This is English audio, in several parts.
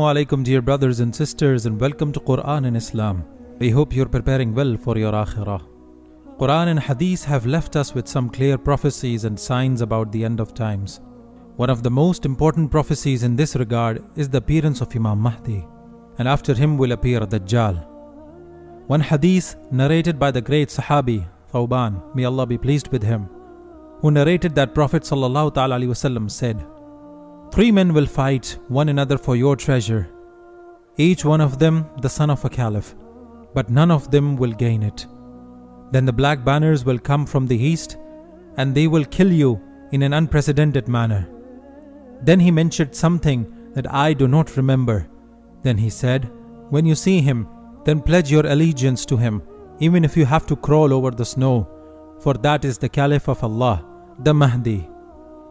Alaikum, dear brothers and sisters, and welcome to Quran and Islam. We hope you're preparing well for your akhirah. Quran and Hadith have left us with some clear prophecies and signs about the end of times. One of the most important prophecies in this regard is the appearance of Imam Mahdi, and after him will appear Dajjal. One Hadith narrated by the great Sahabi Thawban, may Allah be pleased with him, who narrated that Prophet ﷺ said, "Three men will fight one another for your treasure, each one of them the son of a caliph, but none of them will gain it. Then the black banners will come from the east, and they will kill you in an unprecedented manner." Then he mentioned something that I do not remember. Then he said, "When you see him, then pledge your allegiance to him, even if you have to crawl over the snow, for that is the Caliph of Allah, the Mahdi."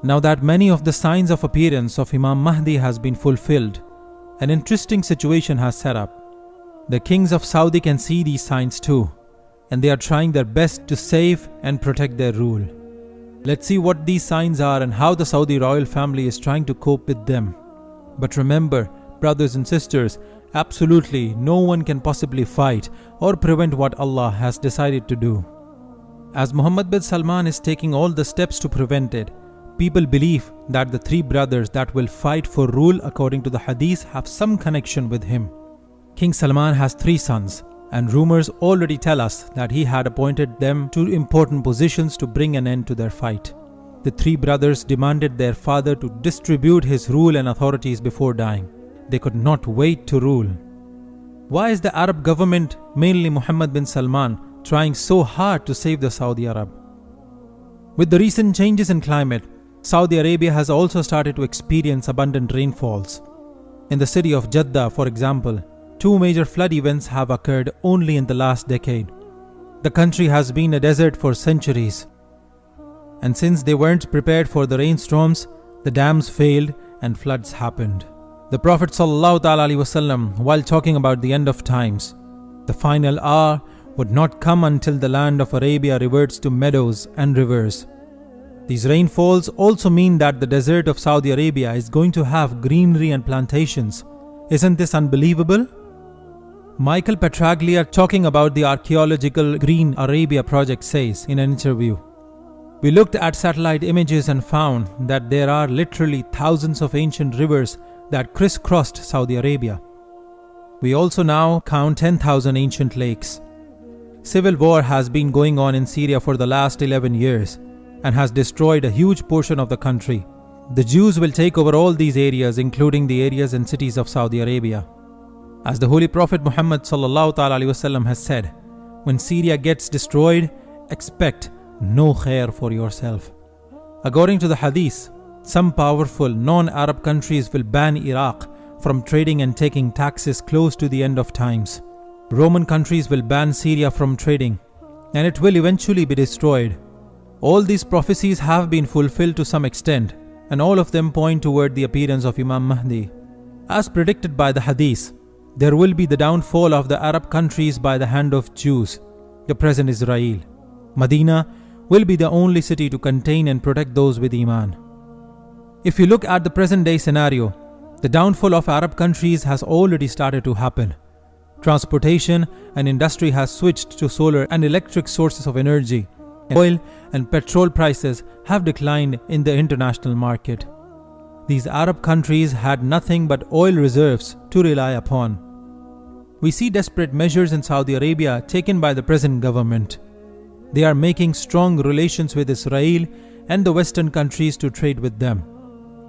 Now that many of the signs of appearance of Imam Mahdi has been fulfilled, an interesting situation has set up. The kings of Saudi can see these signs too, and they are trying their best to save and protect their rule. Let's see what these signs are and how the Saudi royal family is trying to cope with them. But remember, brothers and sisters, absolutely no one can possibly fight or prevent what Allah has decided to do. As Muhammad bin Salman is taking all the steps to prevent it, people believe that the three brothers that will fight for rule according to the Hadith have some connection with him. King Salman has three sons, and rumors already tell us that he had appointed them to important positions to bring an end to their fight. The three brothers demanded their father to distribute his rule and authorities before dying. They could not wait to rule. Why is the Arab government, mainly Muhammad bin Salman, trying so hard to save the Saudi Arab? With the recent changes in climate, Saudi Arabia has also started to experience abundant rainfalls. In the city of Jeddah, for example, 2 major flood events have occurred only in the last decade. The country has been a desert for centuries. And since they weren't prepared for the rainstorms, the dams failed and floods happened. The Prophet ﷺ, while talking about the end of times, the final hour would not come until the land of Arabia reverts to meadows and rivers. These rainfalls also mean that the desert of Saudi Arabia is going to have greenery and plantations. Isn't this unbelievable? Michael Petraglia, talking about the archaeological Green Arabia project, says in an interview, "We looked at satellite images and found that there are literally thousands of ancient rivers that crisscrossed Saudi Arabia. We also now count 10,000 ancient lakes." Civil war has been going on in Syria for the last 11 years and has destroyed a huge portion of the country. The Jews will take over all these areas, including the areas and cities of Saudi Arabia. As the Holy Prophet Muhammad ﷺ has said, when Syria gets destroyed, expect no khair for yourself. According to the Hadith, some powerful non-Arab countries will ban Iraq from trading and taking taxes close to the end of times. Roman countries will ban Syria from trading, and it will eventually be destroyed. All these prophecies have been fulfilled to some extent, and all of them point toward the appearance of Imam Mahdi. As predicted by the Hadith, there will be the downfall of the Arab countries by the hand of Jews, the present Israel. Medina will be the only city to contain and protect those with Iman. If you look at the present day scenario, the downfall of Arab countries has already started to happen. Transportation and industry has switched to solar and electric sources of energy. Oil and petrol prices have declined in the international market. These Arab countries had nothing but oil reserves to rely upon. We see desperate measures in Saudi Arabia taken by the present government. They are making strong relations with Israel and the Western countries to trade with them.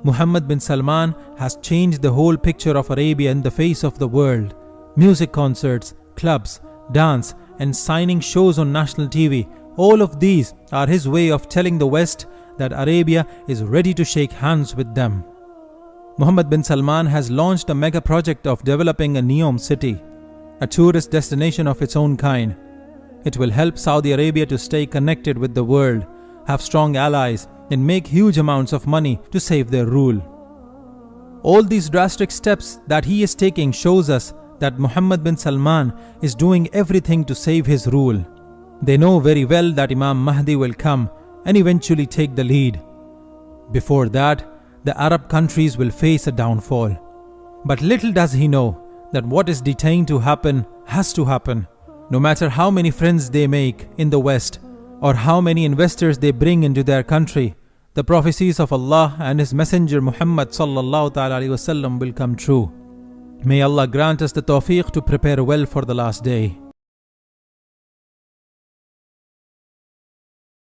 Muhammad bin Salman has changed the whole picture of Arabia in the face of the world. Music concerts, clubs, dance, and signing shows on national TV, all of these are his way of telling the West that Arabia is ready to shake hands with them. Muhammad bin Salman has launched a mega project of developing a Neom city, a tourist destination of its own kind. It will help Saudi Arabia to stay connected with the world, have strong allies, and make huge amounts of money to save their rule. All these drastic steps that he is taking shows us that Muhammad bin Salman is doing everything to save his rule. They know very well that Imam Mahdi will come and eventually take the lead. Before that, the Arab countries will face a downfall. But little does he know that what is detained to happen has to happen. No matter how many friends they make in the West or how many investors they bring into their country, the prophecies of Allah and His Messenger Muhammad sallallahu ta'ala alaihi wasallam will come true. May Allah grant us the tawfiq to prepare well for the last day.